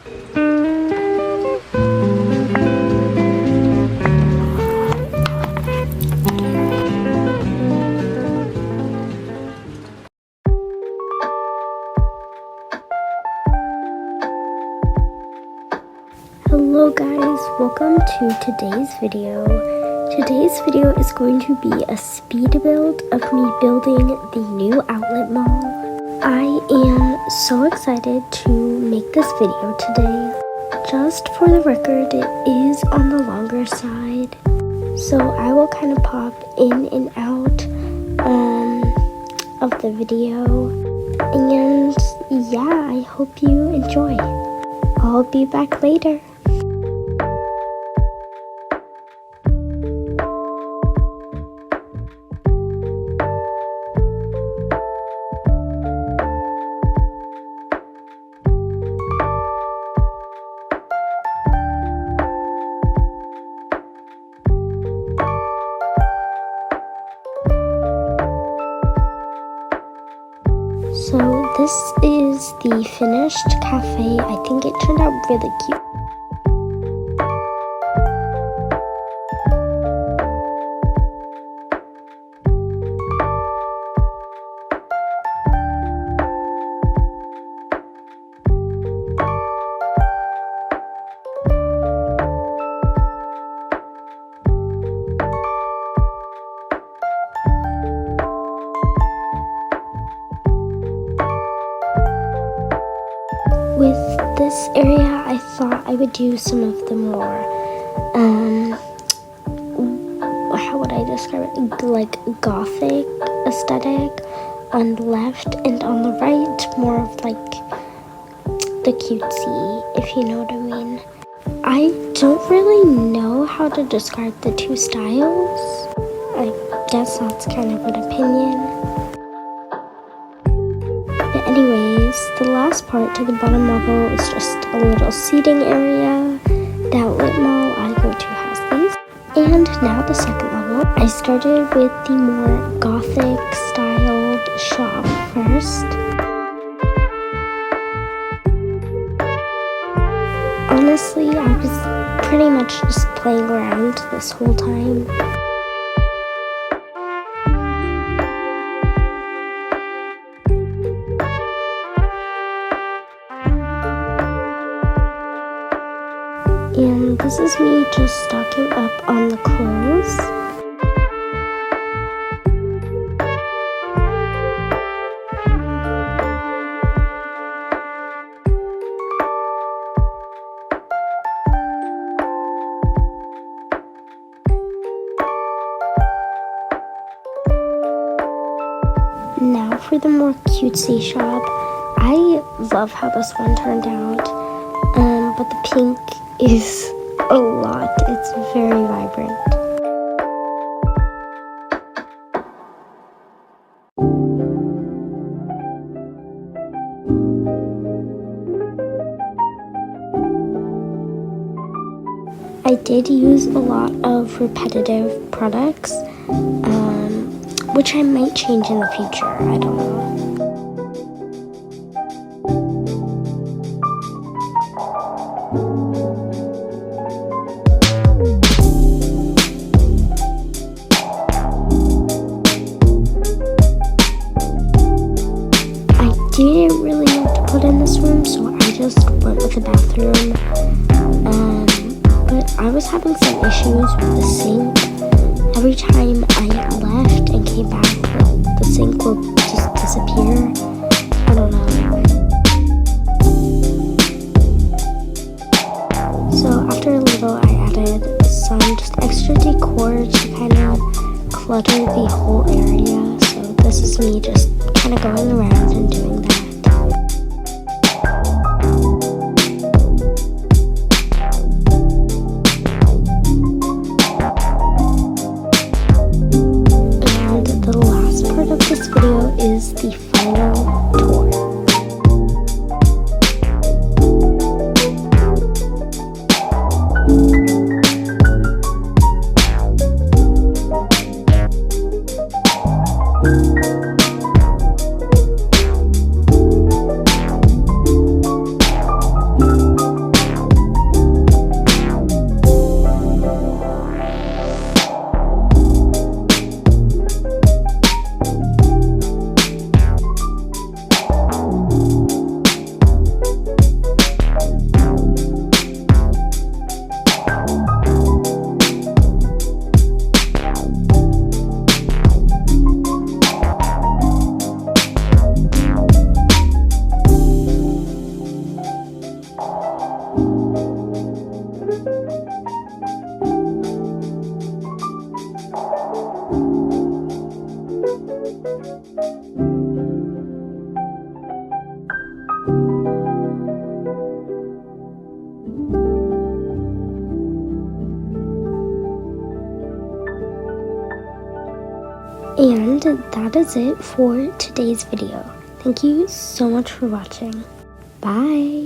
Hello guys, welcome to today's video. Today's video is going to be a speed build of me building the new outlet mall. I am so excited to make this video today. Just for the record, it is on the longer side, so I will kind of pop in and out of the video, and yeah, I hope you enjoy. I'll be back later. So this is the finished cafe. I think it turned out really cute. With this area, I thought I would do some of the more, how would I describe it, like gothic aesthetic on the left, and on the right, more of like the cutesy, if you know what I mean. I don't really know how to describe the two styles. I guess that's kind of an opinion. But anyways, the last part to the bottom level is just a little seating area. The outlet mall I go to has these. And now the second level. I started with the more gothic styled shop first. Honestly, I was pretty much just playing around this whole time. And this is me just stocking up on the clothes. Now for the more cutesy shop. I love how this one turned out, but the pink is a lot. It's very vibrant. I did use a lot of repetitive products, which I might change in the future. I don't know. Didn't really know what to put in this room, so I just went with the bathroom. But I was having some issues with the sink. Every time I left and came back, the sink would just disappear. I don't know. So after a little, I added some just extra decor to kind of clutter the whole area. So this is me just kind of going around and doing that. And the last part of this video is the final tour. And that is it for today's video. Thank you so much for watching. Bye!